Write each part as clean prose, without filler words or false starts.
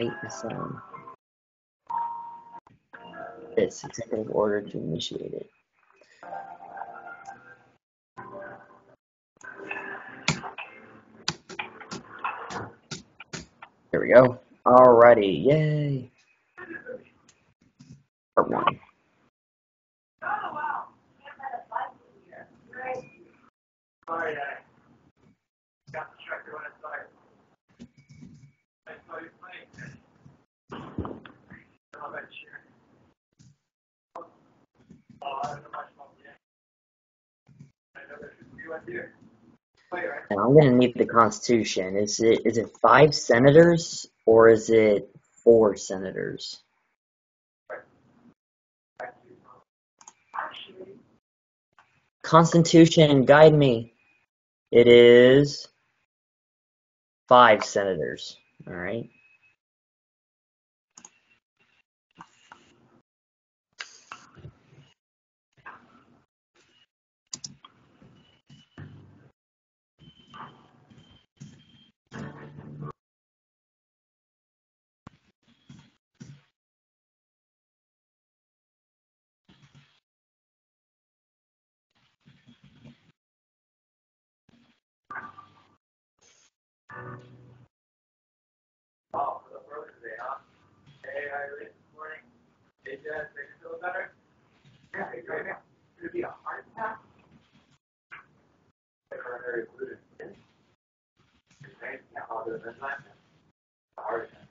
right? So this executive order to initiate it. There we go. Alrighty, yay. Part 1. And I'm going to need the Constitution. Is it 5 senators or is it 4 senators? Constitution, guide me. It is 5 senators. All right. Oh, for the first day, huh? Hey, how are you this morning? Hey, Jess, are you feeling better? Yeah, hey, right now. Could it be a heart attack? Coronary fluid. Yeah, I'll do it this time. A heart attack.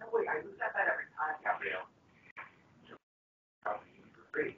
No, wait, I lose that every time, Gabriel. For free.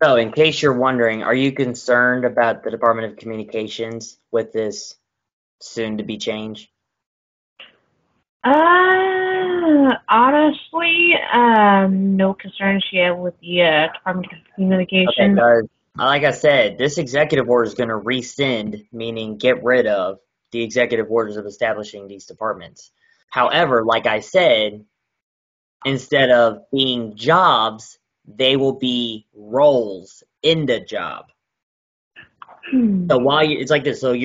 So, in case you're wondering, are you concerned about the Department of Communications with this soon-to-be change? Honestly, no concerns yet with the Department of Communications. Because, like I said, this executive order is going to rescind, meaning get rid of the executive orders of establishing these departments. However, like I said, instead of being jobs, they will be roles in the job. So it's like this. So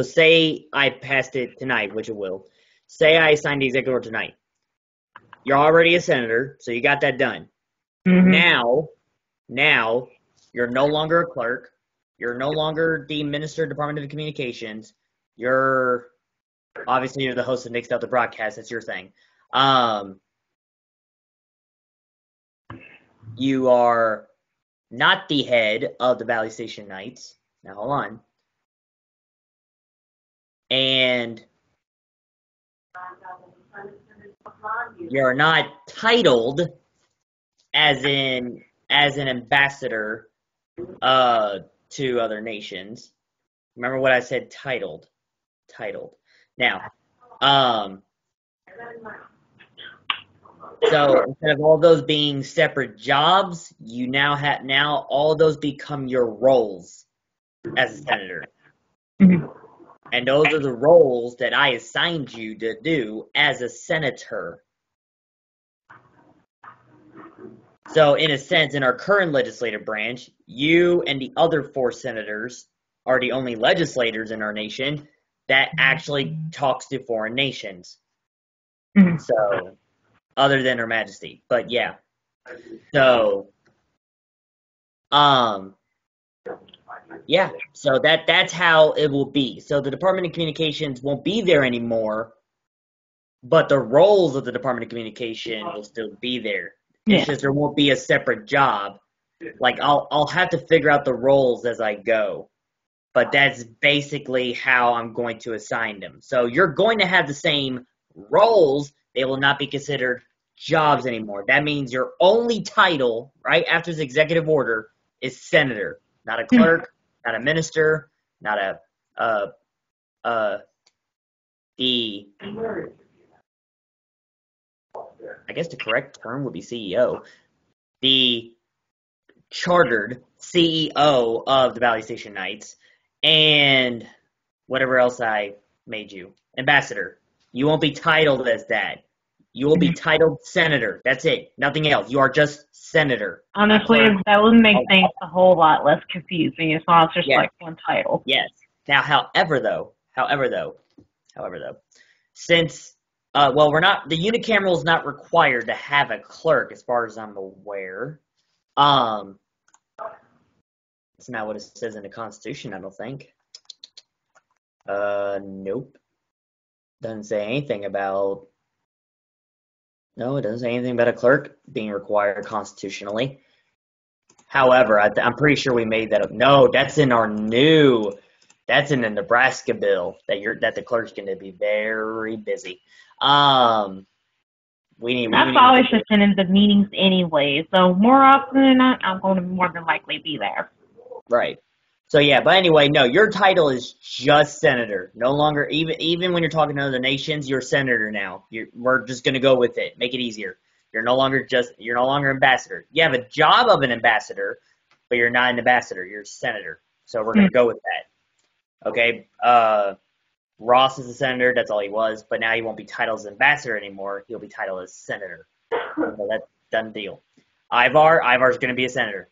say I passed it tonight, which it will. Say I signed the executive order tonight. You're already a senator, so you got that done. Mm-hmm. Now you're no longer a clerk. You're no longer the Minister of Department of Communications. You're the host of Next Up the Broadcast. That's your thing. You are not the head of the Valley Station Knights. Now hold on. And you're not titled as an ambassador to other nations. Remember what I said, titled. Now, so instead of all those being separate jobs, you now all those become your roles as a senator. Mm-hmm. And those are the roles that I assigned you to do as a senator. So in a sense, in our current legislative branch, you and the other 4 senators are the only legislators in our nation that actually talks to foreign nations. Mm-hmm. So, other than Her Majesty. But yeah. So, yeah. So that's how it will be. So the Department of Communications won't be there anymore, but the roles of the Department of Communication will still be there. It's just there won't be a separate job. Like I'll have to figure out the roles as I go. But that's basically how I'm going to assign them. So you're going to have the same roles. They will not be considered jobs anymore. That means your only title, right after this executive order, is senator. Not a clerk, not a minister, not the I guess the correct term would be CEO, the chartered CEO of the Valley Station Knights, and whatever else I made you. Ambassador. You won't be titled as that. You will be titled Senator. That's it. Nothing else. You are just Senator. Honestly, that would make things a whole lot less confusing. It's not just like one title. Yes. Now, however though, since we're not, the unicameral is not required to have a clerk, as far as I'm aware. It's not what it says in the Constitution, I don't think. Nope. Doesn't say anything about. No, it doesn't say anything about a clerk being required constitutionally. However, I'm pretty sure we made that up. No, that's in our new. That's in the Nebraska bill that the clerk's going to be very busy. That's always just in the meetings anyway. So more often than not, I'm going to more than likely be there. Right. So yeah, but anyway, no, your title is just senator. No longer, even when you're talking to other nations, you're senator now. We're just going to go with it. Make it easier. You're no longer ambassador. You have a job of an ambassador, but you're not an ambassador. You're a senator. So we're going to go with that. Okay. Ross is a senator. That's all he was. But now he won't be titled as ambassador anymore. He'll be titled as senator. So that's done deal. Ivar's going to be a senator.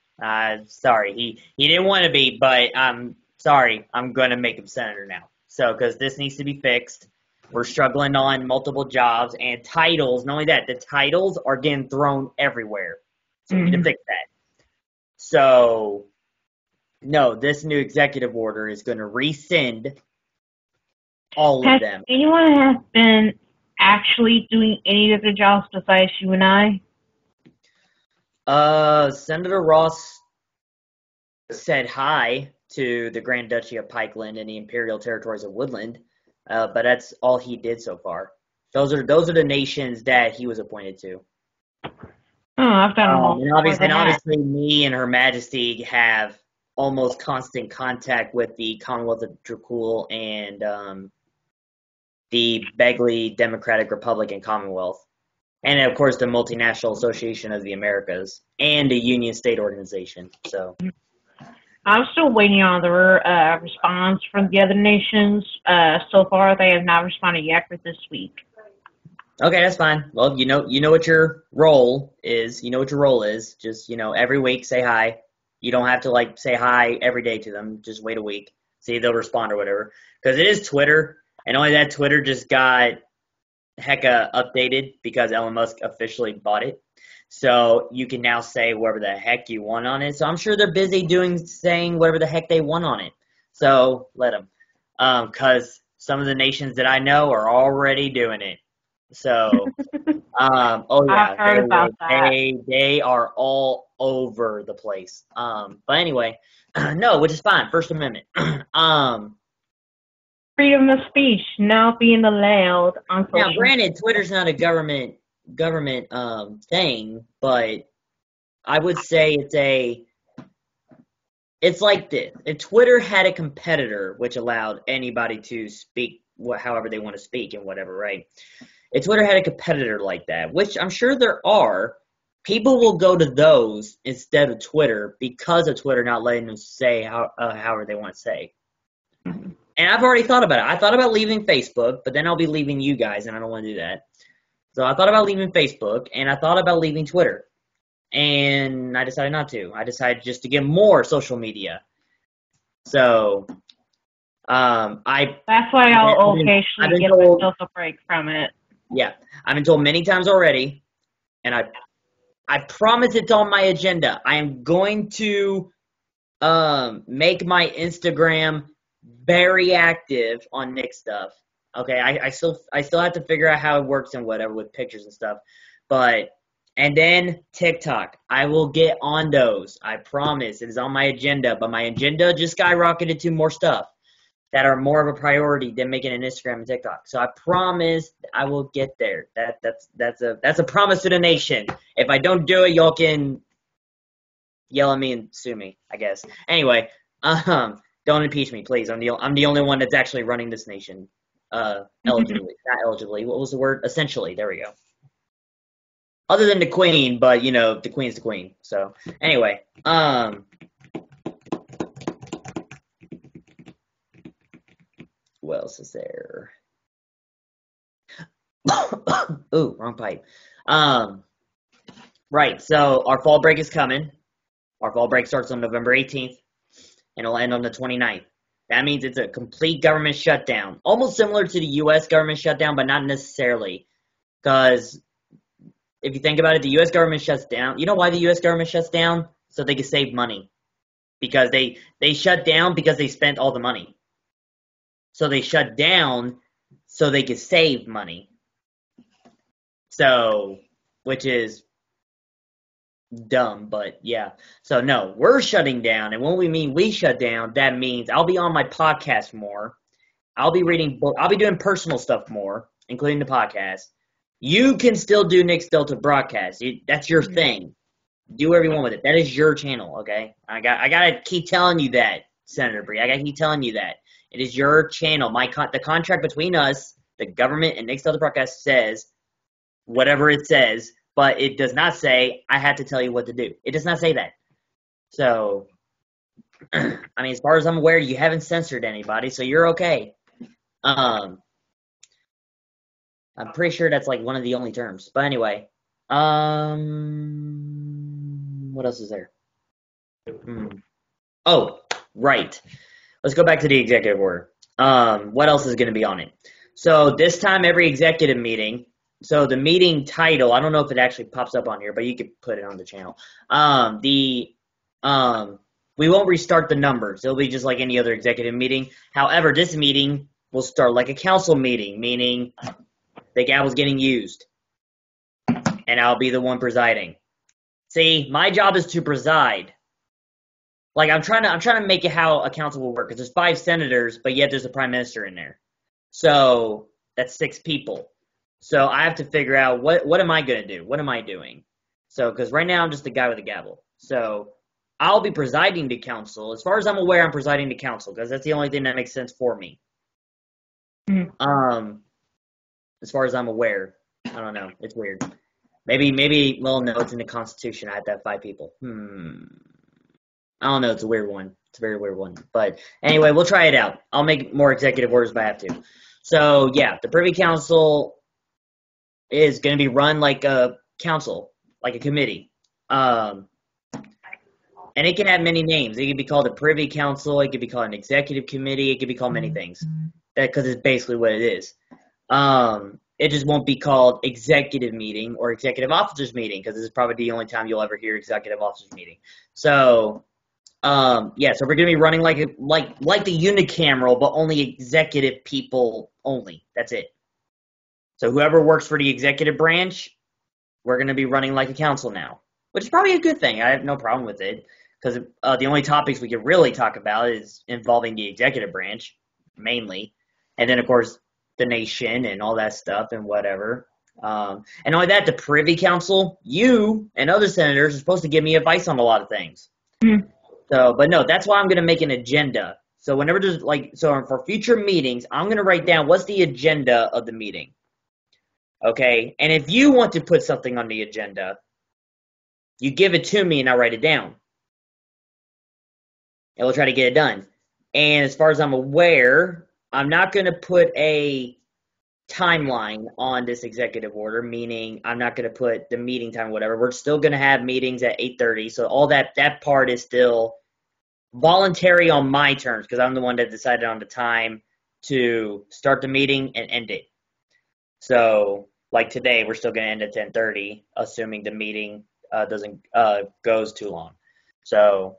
Sorry, he didn't want to be, but I'm sorry. I'm going to make him senator now. So, because this needs to be fixed. We're struggling on multiple jobs and titles. Not only that, the titles are getting thrown everywhere. So we need to fix that. So, no, this new executive order is going to rescind all of them. Anyone has been actually doing any of the jobs besides you and I? Senator Ross said hi to the Grand Duchy of Pikeland and the Imperial Territories of Woodland, but that's all he did so far. Those are the nations that he was appointed to. Oh, I've done all. And obviously, me and Her Majesty have almost constant contact with the Commonwealth of Dracul and the Begley Democratic Republic and Commonwealth. And, of course, the Multinational Association of the Americas and the Union State Organization. So, I'm still waiting on the response from the other nations. So far, they have not responded yet for this week. Okay, that's fine. Well, you know what your role is. You know what your role is. Just, every week say hi. You don't have to, say hi every day to them. Just wait a week. See if they'll respond or whatever. Because it is Twitter. And only that Twitter just got hecka updated because Elon Musk officially bought it. So you can now say whatever the heck you want on it. So I'm sure they're busy saying whatever the heck they want on it. So let them. Because some of the nations that I know are already doing it. So, oh yeah, I've heard about that. They are all over the place. But anyway, no, which is fine. First Amendment. Freedom of speech now being allowed on social. Now, granted, Twitter's not a government thing, but I would say it's like this. If Twitter had a competitor which allowed anybody to speak however they want to speak and whatever, right? If Twitter had a competitor like that, which I'm sure there are, people will go to those instead of Twitter because of Twitter not letting them say however they want to say. Mm-hmm. And I've already thought about it. I thought about leaving Facebook, but then I'll be leaving you guys, and I don't want to do that. So I thought about leaving Facebook, and I thought about leaving Twitter. And I decided not to. I decided just to get more social media. So, That's why I'll occasionally give myself a break from it. Yeah. I've been told many times already, and I promise it's on my agenda. I am going to make my Instagram very active on Nick stuff. Okay, I still have to figure out how it works and whatever with pictures and stuff. And then TikTok. I will get on those. I promise. It is on my agenda, but my agenda just skyrocketed to more stuff that are more of a priority than making an Instagram and TikTok. So I promise I will get there. That's a promise to the nation. If I don't do it, y'all can yell at me and sue me, I guess. Anyway, don't impeach me, please. I'm the only one that's actually running this nation. Eligibly. Not eligibly. What was the word? Essentially. There we go. Other than the Queen, but the Queen's the Queen. So anyway, what else is there? Ooh, wrong pipe. Right. So our fall break is coming. Our fall break starts on November 18th, and it'll end on the 29th. That means it's a complete government shutdown, almost similar to the U.S. government shutdown, but not necessarily. Because if you think about it, the U.S. government shuts down. You know why the U.S. government shuts down? So they can save money. Because they shut down because they spent all the money. So they shut down so they can save money. So, which is dumb, but yeah. So no, we're shutting down, and when we mean we shut down, that means I'll be on my podcast more. I'll be reading books. I'll be doing personal stuff more, including the podcast. You can still do Nick's Delta broadcast. That's your thing. Do whatever you want with it. That is your channel, okay? I gotta keep telling you that, Senator Bree. I gotta keep telling you that. It is your channel. The contract between us, the government, and Nick's Delta broadcast says whatever it says, but it does not say I have to tell you what to do. It does not say that. So, I mean, as far as I'm aware, you haven't censored anybody, so you're okay. I'm pretty sure that's like one of the only terms. But anyway, what else is there? Oh, right. Let's go back to the executive order. What else is going to be on it? So this time, every executive meeting. So the meeting title, I don't know if it actually pops up on here, but you could put it on the channel. We won't restart the numbers. It'll be just like any other executive meeting. However, this meeting will start like a council meeting, meaning the gavel's getting used, and I'll be the one presiding. See, my job is to preside. Like I'm trying to make it how a council will work. Because there's 5 senators, but yet there's a prime minister in there. So that's 6 people. So I have to figure out what am I gonna do? What am I doing? So because right now I'm just the guy with the gavel. So I'll be presiding the council. As far as I'm aware, I'm presiding the council because that's the only thing that makes sense for me. Mm-hmm. As far as I'm aware, I don't know. It's weird. Maybe. Well, no, it's in the Constitution. I have to have 5 people. I don't know. It's a weird one. It's a very weird one. But anyway, we'll try it out. I'll make more executive orders if I have to. So yeah, the Privy Council is going to be run like a council, like a committee. And it can have many names. It could be called a Privy Council. It could be called an executive committee. It could be called many things. Because it's basically what it is. It just won't be called executive meeting or executive officers meeting because this is probably the only time you'll ever hear executive officers meeting. So, yeah, so we're going to be running like the unicameral, but only executive people only. That's it. So whoever works for the executive branch, we're going to be running like a council now, which is probably a good thing. I have no problem with it because the only topics we can really talk about is involving the executive branch, mainly. And then, of course, the nation and all that stuff and whatever. And only that, the Privy Council, you and other senators are supposed to give me advice on a lot of things. Mm-hmm. So, but no, that's why I'm going to make an agenda. So whenever there's so for future meetings, I'm going to write down what's the agenda of the meeting. Okay? And if you want to put something on the agenda, you give it to me and I write it down. And we'll try to get it done. And as far as I'm aware, I'm not going to put a timeline on this executive order, meaning I'm not going to put the meeting time, whatever. We're still going to have meetings at 8:30, so all that part is still voluntary on my terms because I'm the one that decided on the time to start the meeting and end it. So, like today, we're still going to end at 10:30, assuming the meeting doesn't goes too long. So,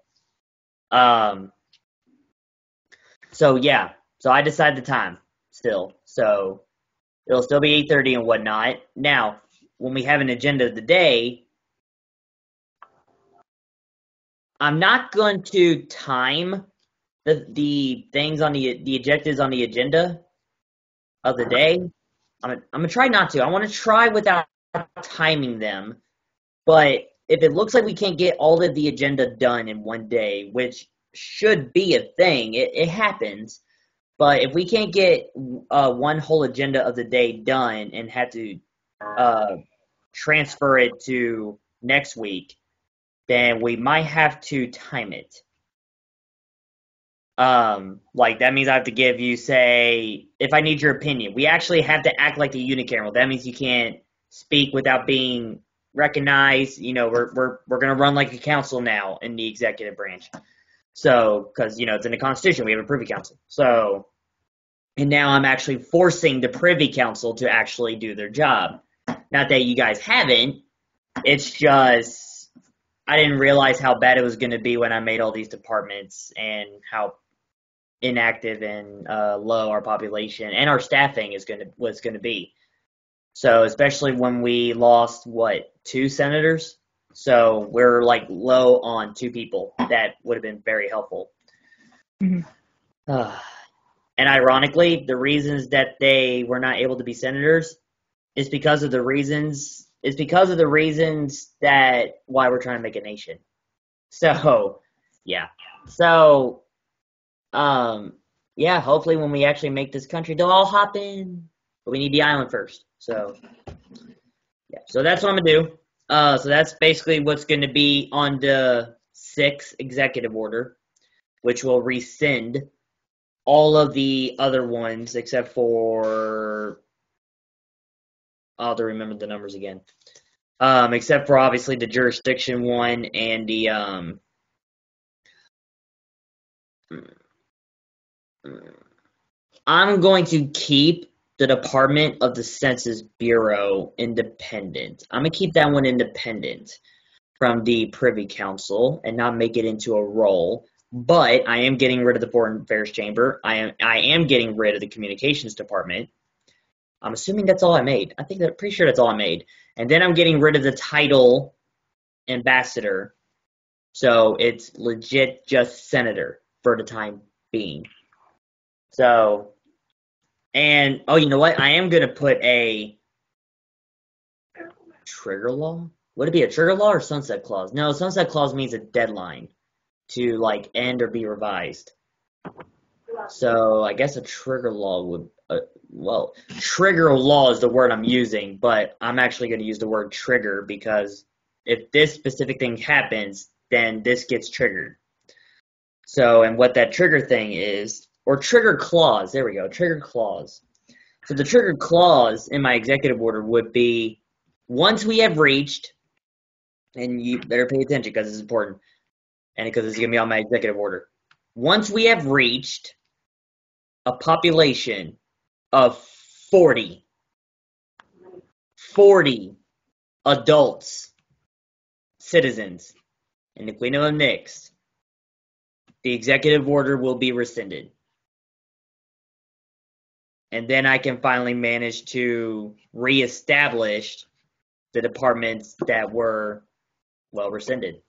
yeah. So I decide the time still. So it'll still be 8:30 and whatnot. Now, when we have an agenda of the day, I'm not going to time the things on the objectives on the agenda of the day. I'm gonna try not to. I want to try without timing them. But if it looks like we can't get all of the agenda done in one day, which should be a thing, it happens. But if we can't get one whole agenda of the day done and have to transfer it to next week, then we might have to time it. Like that means I have to give you, say, if I need your opinion, we actually have to act like a unicameral. That means you can't speak without being recognized. You know, we're gonna run like a council now in the executive branch. So, because you know it's in the Constitution, we have a Privy Council. So, and now I'm actually forcing the Privy Council to actually do their job. Not that you guys haven't. It's just I didn't realize how bad it was going to be when I made all these departments and how inactive and low our population and our staffing was going to be. So especially when we lost 2 senators, so we're like low on 2 people. That would have been very helpful. Mhm. And ironically, the reasons that they were not able to be senators is because of the reasons that why we're trying to make a nation. So yeah. So yeah, hopefully when we actually make this country, they'll all hop in. But we need the island first. So yeah. So that's what I'm gonna do. So that's basically what's gonna be on the 6th executive order, which will rescind all of the other ones except for I'll have to remember the numbers again. Except for obviously the jurisdiction one and the I'm going to keep the Department of the Census Bureau independent. I'm going to keep that one independent from the Privy Council and not make it into a role. But I am getting rid of the Foreign Affairs Chamber. I am getting rid of the Communications Department. I'm assuming that's all I made. Pretty sure that's all I made. And then I'm getting rid of the title ambassador. So it's legit just senator for the time being. So, and, oh, you know what? I am going to put a trigger law. Would it be a trigger law or sunset clause? No, sunset clause means a deadline to, like, end or be revised. So I guess a trigger law would, trigger law is the word I'm using, but I'm actually going to use the word trigger because if this specific thing happens, then this gets triggered. So, and what that trigger thing is, or trigger clause, there we go, trigger clause. So the trigger clause in my executive order would be, once we have reached, and you better pay attention because it's important, and because it's going to be on my executive order. Once we have reached a population of 40 adults, citizens, and if we know them mixed, the executive order will be rescinded. And then I can finally manage to reestablish the departments that were, rescinded.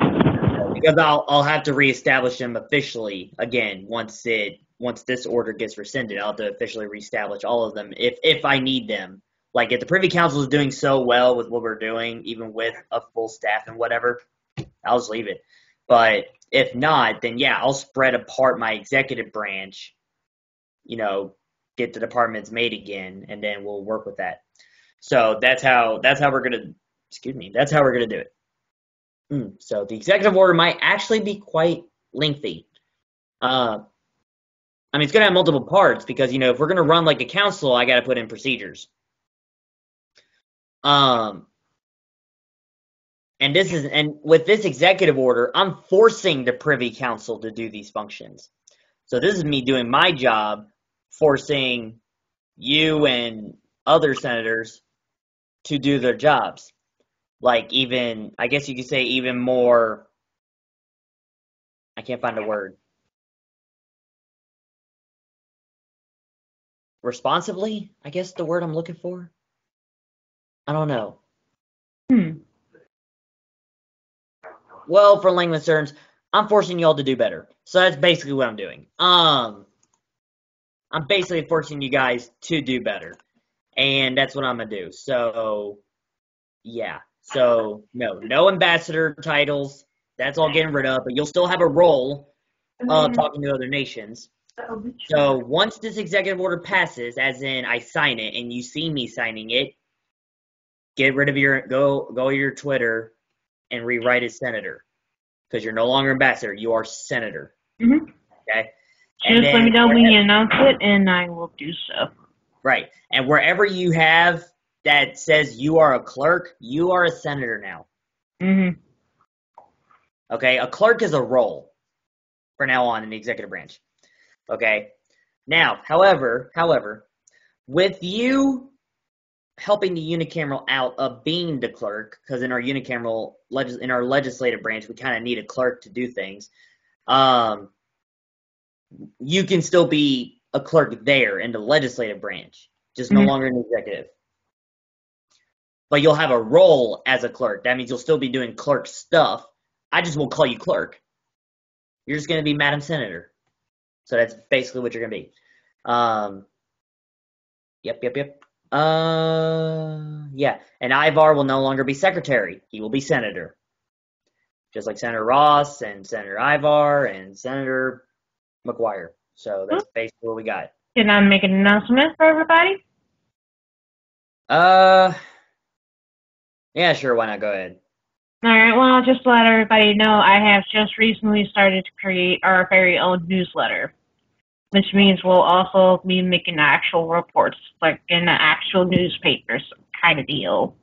Because I'll have to reestablish them officially again once this order gets rescinded. I'll have to officially reestablish all of them if I need them. Like if the Privy Council is doing so well with what we're doing, even with a full staff and whatever, I'll just leave it. But if not, then yeah, I'll spread apart my executive branch. You know, get the departments made again, and then we'll work with that. So that's how we're gonna. That's how we're gonna do it. So the executive order might actually be quite lengthy. I mean, it's going to have multiple parts because, if we're going to run like a council, I got to put in procedures. And with this executive order, I'm forcing the Privy Council to do these functions. So this is me doing my job, forcing you and other senators to do their jobs. Like even, I guess you could say even more, I can't find a word. Responsibly, I guess the word I'm looking for. I don't know. Well, for layman's terms, I'm forcing y'all to do better. So that's basically what I'm doing. I'm basically forcing you guys to do better. And that's what I'm going to do. So, yeah. So, no ambassador titles. That's all getting rid of. But you'll still have a role talking to other nations. So once this executive order passes, as in I sign it and you see me signing it, get rid of go to your Twitter and rewrite as senator because you're no longer ambassador. You are senator. Mm-hmm. Okay. Just let me know when you announce it, and I will do so. Right. And wherever you have that says you are a clerk, you are a senator now. Mm-hmm. Okay. A clerk is a role for now on in the executive branch. Okay. Now, however, with you helping the unicameral out of being the clerk, because in our unicameral in our legislative branch, we kind of need a clerk to do things. You can still be a clerk there in the legislative branch, just no longer in the executive. But you'll have a role as a clerk. That means you'll still be doing clerk stuff. I just won't call you clerk. You're just going to be Madam Senator. So that's basically what you're going to be. Yep. Yeah. And Ivar will no longer be secretary. He will be senator. Just like Senator Ross and Senator Ivar and Senator McGuire. So that's basically what we got. Can I make an announcement for everybody? Yeah, sure. Why not? Go ahead. All right. Well, just to let everybody know, I have just recently started to create our very own newsletter, which means we'll also be making actual reports, like in the actual newspapers kind of deal.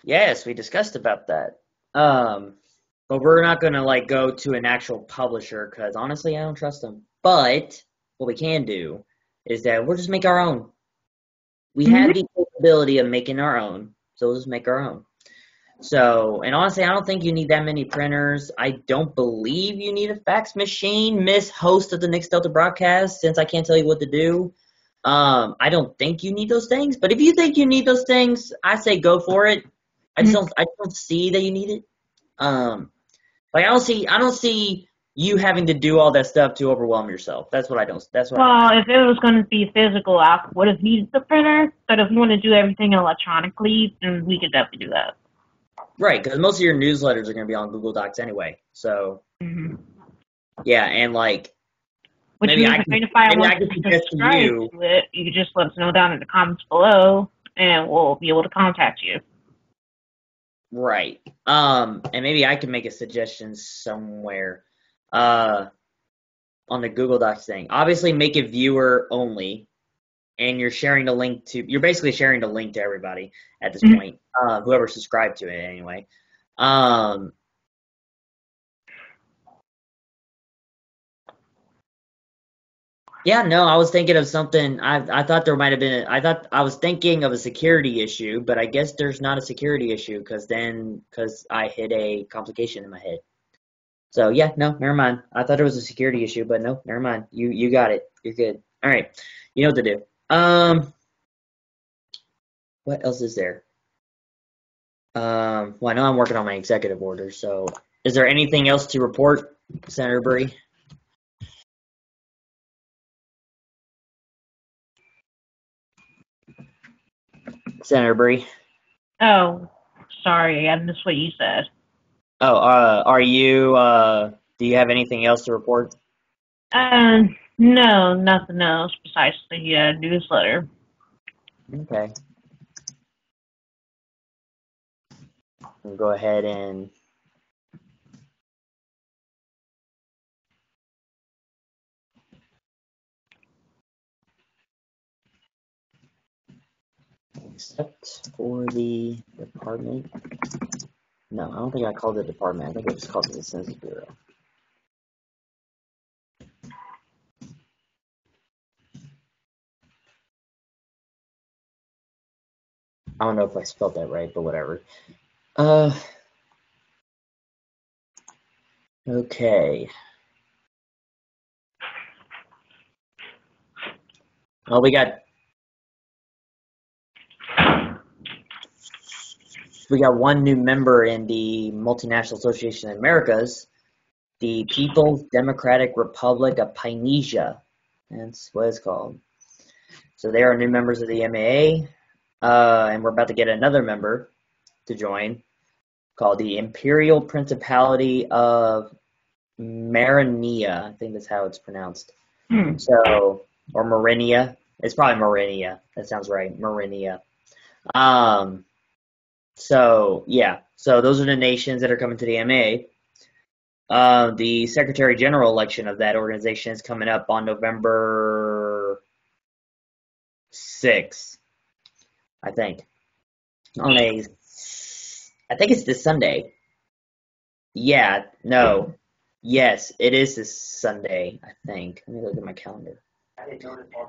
Yes, we discussed about that. But we're not going to go to an actual publisher because honestly, I don't trust them. But what we can do is that we'll just make our own. We have the capability of making our own, so we'll just make our own. So, and honestly, I don't think you need that many printers. I don't believe you need a fax machine, Miss Host of the Next Delta broadcast, since I can't tell you what to do. I don't think you need those things, but if you think you need those things, I say go for it. I don't see that you need it. I don't see you having to do all that stuff to overwhelm yourself. That's what I don't. Well, if it was going to be physical, I would have needed the printer. But if you want to do everything electronically, then we could definitely do that. Right, because most of your newsletters are going to be on Google Docs anyway. So, yeah, and maybe I can suggest to you. You can just let us know down in the comments below, and we'll be able to contact you. Right. And maybe I can make a suggestion somewhere on the Google Docs thing. Obviously, make it viewer only, and you're basically sharing the link to everybody at this point, whoever subscribed to it anyway. Yeah, no, I was thinking of something. I thought there might have been. I was thinking of a security issue, but I guess there's not a security issue because I hit a complication in my head. So yeah, no, never mind. I thought it was a security issue, but no, never mind. You got it. You're good. All right, you know what to do. What else is there? Well, I know I'm working on my executive order. So, is there anything else to report, Senator Bree? Senator Bree. Oh, sorry, I missed what you said. Oh, are you? Do you have anything else to report? No, nothing else besides the newsletter. Okay. We'll go ahead and except for the department. No, I don't think I called it department. I think I just called it the Census Bureau. I don't know if I spelled that right, but whatever. Okay. Well, we got one new member in the Multinational Association of Americas, the People's Democratic Republic of Tunisia. That's what it's called. So they are new members of the MAA, and we're about to get another member to join called the Imperial Principality of Marinia. I think that's how it's pronounced. So, or Marinia, It's probably Marinia. That sounds right, Marinia. So yeah, so those are the nations that are coming to the MA. The Secretary General election of that organization is coming up on November 6th, I think. I think it's this Sunday. Yeah, no. Yes, it is this Sunday, I think. Let me look at my calendar.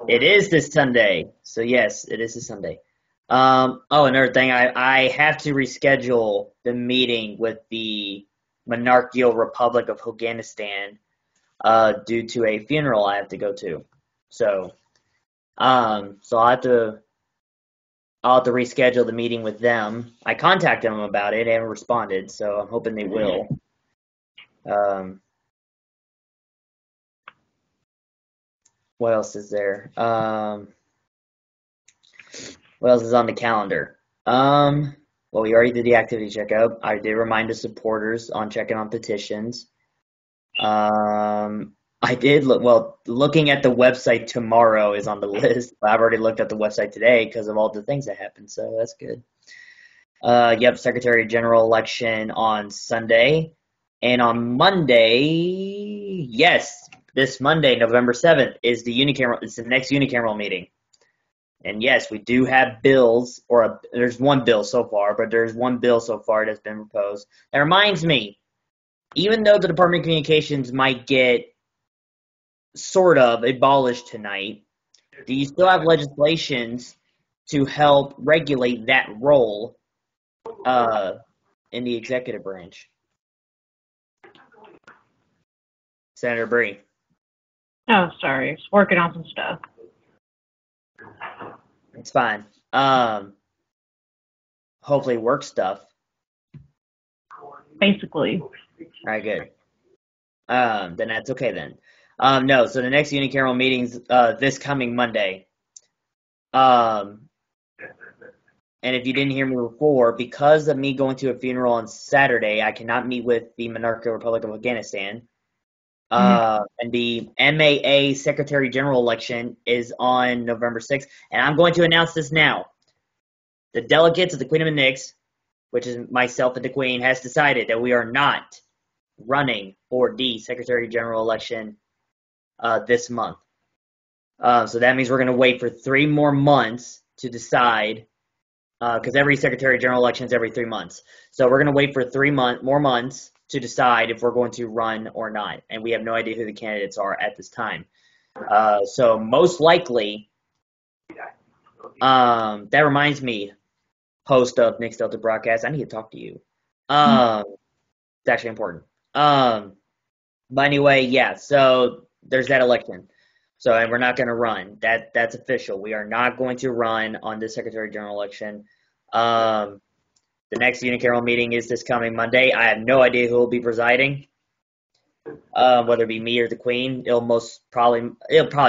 It is this Sunday. So yes, it is this Sunday. Another thing, I have to reschedule the meeting with the Monarchical Republic of Afghanistan due to a funeral I have to go to. So I'll have to reschedule the meeting with them. I contacted them about it, they haven't responded, so I'm hoping they will. What else is there? What else is on the calendar? Well, we already did the activity checkup. I did remind the supporters on checking on petitions. I did looking at the website tomorrow is on the list. I've already looked at the website today because of all the things that happened, so that's good. Yep, Secretary General election on Sunday. And on Monday, yes, this Monday, November 7th, is the next unicameral meeting. And yes, we do have bills, there's one bill so far, but there's one bill so far that's been proposed. That reminds me, even though the Department of Communications might get sort of abolished tonight, do you still have legislations to help regulate that role in the executive branch? Senator Bree. Oh, sorry. I was working on some stuff. It's fine. Hopefully work stuff. Basically. All right, good. Then that's okay then. No, so the next unicameral meeting's this coming Monday. And if you didn't hear me before, because of me going to a funeral on Saturday, I cannot meet with the Monarchical Republic of Afghanistan. And the MAA Secretary General election is on November 6th. And I'm going to announce this now. The delegates of the Queen of the Nix, which is myself and the Queen, has decided that we are not running for the Secretary General election this month. So that means we're going to wait for 3 more months to decide, because every Secretary General election is every 3 months. So we're going to wait for 3 more months to decide if we're going to run or not. And we have no idea who the candidates are at this time. So most likely, that reminds me, host of Nick's Delta Broadcast, I need to talk to you. It's actually important. But anyway, yeah, so there's that election. So, and we're not going to run. That's official. We are not going to run on this Secretary General election. The next unicameral meeting is this coming Monday. I have no idea who will be presiding. Whether it be me or the Queen, it'll probably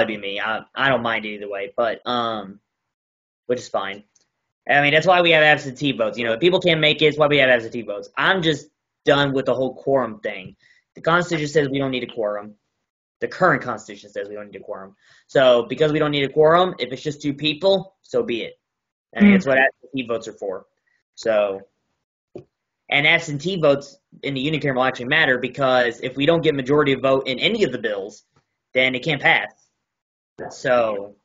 be me. I don't mind either way, but which is fine. I mean, that's why we have absentee votes. If people can't make it, it's why we have absentee votes. I'm just done with the whole quorum thing. The Constitution says we don't need a quorum. The current Constitution says we don't need a quorum. So because we don't need a quorum, if it's just 2 people, so be it. I mean, that's what absentee votes are for. So, and absentee votes in the unicameral actually matter because if we don't get majority of vote in any of the bills, then it can't pass. So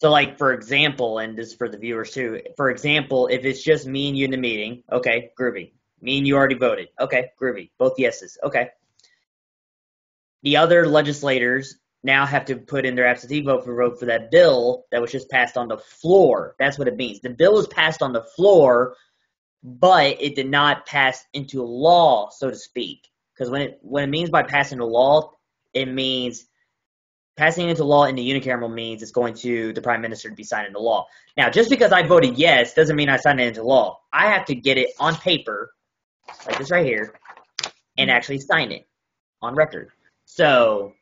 like, for example, and this is for the viewers too, for example, if it's just me and you in the meeting, okay, groovy. Me and you already voted. Okay, groovy. Both yeses. Okay. The other legislators now have to put in their absentee vote for that bill that was just passed on the floor. That's what it means. The bill was passed on the floor, but it did not pass into law, so to speak. Because when it means by passing a law, it means passing into law in the unicameral means it's going to the Prime Minister to be signed into law. Now, just because I voted yes doesn't mean I signed it into law. I have to get it on paper, like this right here, and actually sign it on record. So,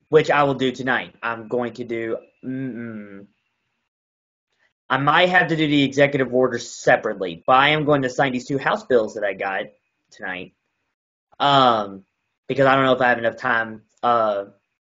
which I will do tonight. I'm going to do, I might have to do the executive order separately, but I am going to sign these 2 House bills that I got tonight. Because I don't know if I have enough time